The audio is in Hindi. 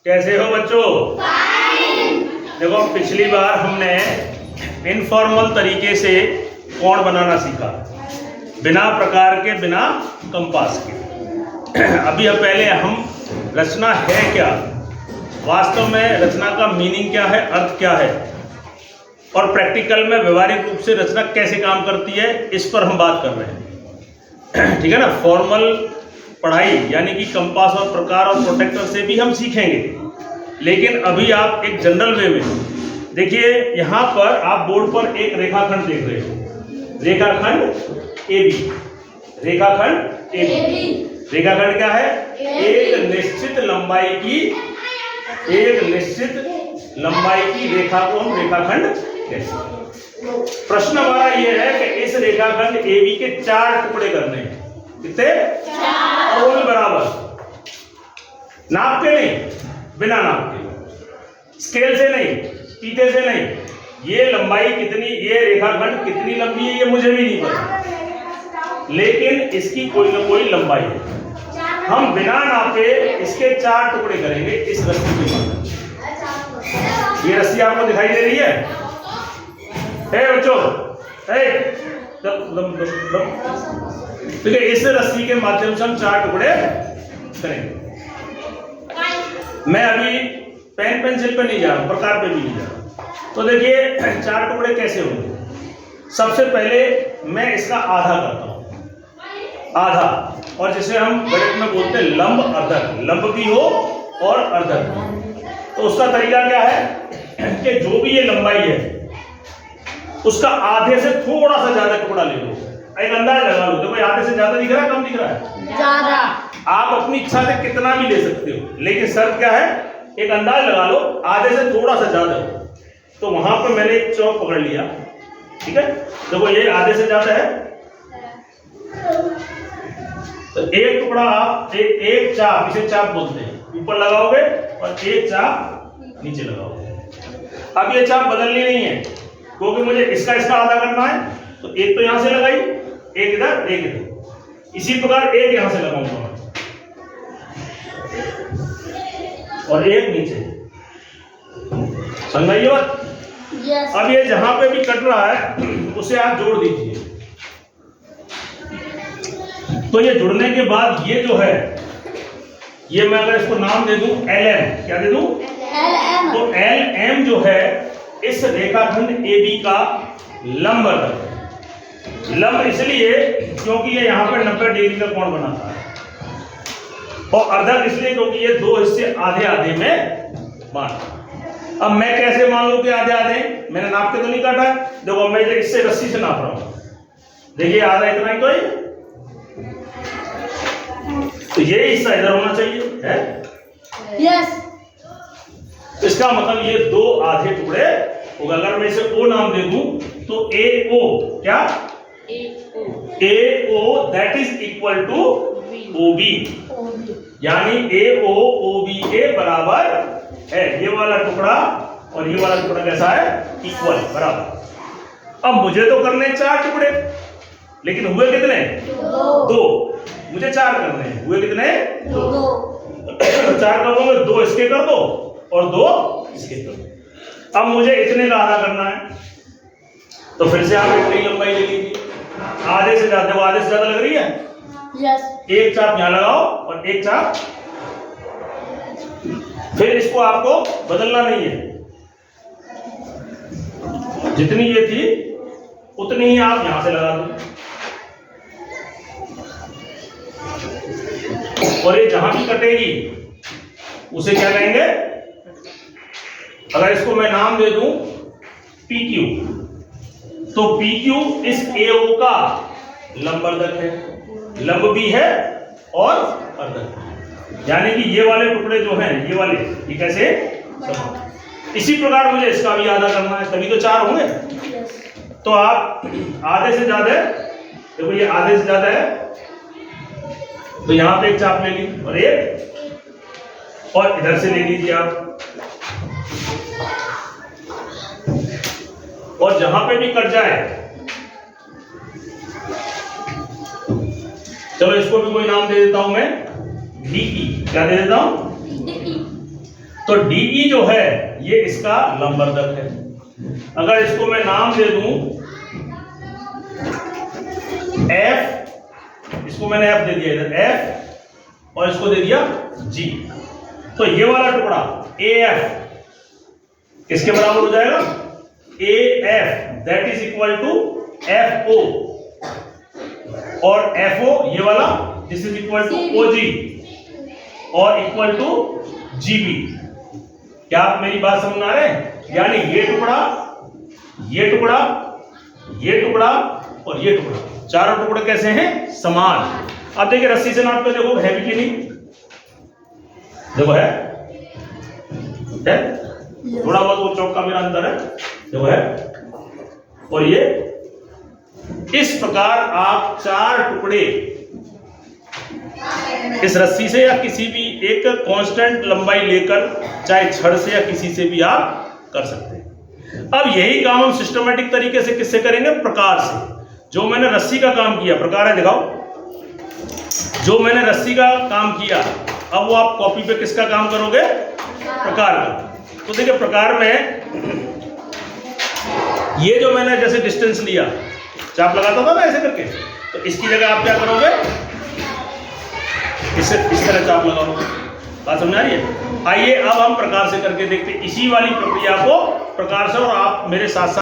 कैसे हो बच्चों? देखो पिछली बार हमने इनफॉर्मल तरीके से कोण बनाना सीखा, बिना प्रकार के, बिना कंपास के। अभी अब पहले हम रचना है क्या, वास्तव में रचना का मीनिंग क्या है, अर्थ क्या है, और प्रैक्टिकल में व्यवहारिक रूप से रचना कैसे काम करती है, इस पर हम बात कर रहे हैं। ठीक है ना। फॉर्मल पढ़ाई यानी कि कंपास और प्रकार और प्रोटेक्टर से भी हम सीखेंगे, लेकिन अभी आप एक जनरल वे में देखिए। यहाँ पर आप बोर्ड पर एक रेखाखंड देख रहे हो, रेखाखंड AB, रेखाखंड AB। रेखाखंड क्या है? एक निश्चित लंबाई की रेखा को हम रेखाखंड कहते हैं। प्रश्न हमारा यह है कि इस रेखाखंड AB के 4 टुकड़े करने हैं। कितने? 4। और वो भी बराबर, नाप के नहीं, बिना नाप के, स्केल से नहीं, फीते से नहीं। ये लंबाई कितनी, ये रेखाखंड कितनी लंबी है ये मुझे भी नहीं पता, लेकिन इसकी कोई ना कोई लंबाई है। हम बिना नापे इसके 4 टुकड़े करेंगे इस रस्सी के माध्यम से। ये रस्सी आपको दिखाई दे रही है? बच्चों, ठीक है। इस रस्सी के माध्यम से हम 4 टुकड़े करेंगे। मैं अभी पेन पेंसिल पे नहीं जा रहा, प्रकार पे भी नहीं जा रहा। तो देखिए 4 टुकड़े कैसे होंगे। सबसे पहले मैं इसका आधा करता हूं, आधा, और जिसे हम गणित में बोलते हैं लंब अर्धक, लंब भी हो और अर्धक हो। तो उसका तरीका क्या है कि जो भी ये लंबाई है उसका आधे से थोड़ा सा ज्यादा टुकड़ा ले लो। एक अंदाज लगा लो, देखो आधे से ज्यादा दिख रहा है, कम दिख रहा है? ज्यादा। आप अपनी इच्छा से कितना भी ले सकते हो, लेकिन शर्त क्या है, एक अंदाज लगा लो आधे से थोड़ा सा ज्यादा हो। तो वहां पर मैंने एक चौक पकड़ लिया, ठीक है। देखो ये आधे से ज्यादा है, तो एक टुकड़ा आप एक चाप, इसे चाप बोलते हैं, ऊपर लगाओगे और एक चाप नीचे लगाओगे। अब ये चाप बदलनी नहीं है, क्योंकि मुझे इसका आधा करना है। तो एक तो यहां से लगाई, एक इधर, एक इधर, इसी प्रकार एक यहां से लगाऊंगा और एक नीचे। समझ बात? yes। अब ये जहां पे भी कट रहा है उसे आप जोड़ दीजिए। तो ये जुड़ने के बाद ये जो है, ये मैं अगर इसको नाम दे दूं LM, क्या दे दूं? LM। तो LM जो है इस रेखाखंड AB का लंब अर्धक है। लंब इसलिए क्योंकि ये यहाँ पर 90 डिग्री का कोण बनाता है, और अर्धक इसलिए क्योंकि ये 2 हिस्से आधे आधे में बांटा। अब मैं कैसे मान लूं कि आधे आधे? मैंने नाप के तो नहीं काटा। देखो मैं इससे रस्सी से नाप रहा हूं, देखिए आधा इतना ही तो है, तो ये हिस्सा इधर होना चाहिए है? यस। इसका मतलब ये 2 आधे टुकड़े होगा। अगर मैं इसे O नाम दे दूं तो AO, क्या? AO that is equal to OB, यानी AO OB के बराबर है। ये वाला टुकड़ा और ये वाला टुकड़ा कैसा है? इक्वल, बराबर। अब मुझे तो करने 4 टुकड़े, लेकिन हुए कितने? 2। मुझे 4 करने हैं, हुए कितने? 2। 4 कब होंगे? 2 इसके कर दो और 2 इसके कर दो। अब मुझे इतने का आधा करना है, तो फिर से आप इतनी लंबाई ले लीजिए, आधे से ज्यादा। वो आधे से ज्यादा लग रही है? यस। एक चाप यहां लगाओ और एक चाप, फिर इसको आपको बदलना नहीं है, जितनी ये थी उतनी ही आप यहां से लगा दो। और ये जहां भी कटेगी उसे क्या कहेंगे? अगर इसको मैं नाम दे दूं PQ, तो PQ इस AO का लंब अर्धक है, लंब भी है और अर्धक है। यानी कि ये वाले टुकड़े जो हैं, ये वाले, ये कैसे समान। इसी प्रकार मुझे इसका भी आधा करना है, तभी तो 4 होंगे। तो आप आधे से ज्यादा, देखो ये आधे से ज्यादा है, तो यहां पे एक चाप ले ली और एक, और इधर से ले लीजिए आप, और जहां पे भी कट जाए, चलो इसको भी कोई नाम दे देता हूं मैं, DE। क्या दे देता हूं? तो DE जो है ये इसका लंबवर्धक है। अगर इसको मैं नाम दे दूं F, इसको मैंने F दे दिया इधर F और इसको दे दिया G, तो ये वाला टुकड़ा AF किसके बराबर हो जाएगा? AF that is equal to FO, और FO ये वाला this is equal to OG और इक्वल टू GB। क्या आप मेरी बात समझ में आ रहे हैं? यानी ये टुकड़ा, ये टुकड़ा, ये टुकड़ा और ये टुकड़ा, चारों टुकड़े कैसे हैं? समान। अब देखिए रस्सी से नाप के देखो है भी कि नहीं, देखो है थोड़ा बहुत वो चौक का मेरा अंदर है, देखो है। और ये इस प्रकार आप चार टुकड़े इस रस्सी से या किसी भी एक कांस्टेंट लंबाई लेकर, चाहे छड़ से या किसी से भी आप कर सकते हैं। अब यही काम हम सिस्टमेटिक तरीके से किससे करेंगे? प्रकार से। जो मैंने रस्सी का काम किया, प्रकार है दिखाओ, जो मैंने रस्सी का काम किया, अब वो आप कॉपी पे किसका काम करोगे? प्रकार का। तो देखिए प्रकार में ये जो मैंने जैसे डिस्टेंस लिया, चाप लगाता था ना ऐसे करके, तो इसकी जगह आप क्या करोगे? इस तरह चाप लगाओगे। बात समझ आ रही है? आइए अब हम प्रकार से करके देखते हैं इसी वाली प्रक्रिया को प्रकार से, और आप मेरे साथ साथ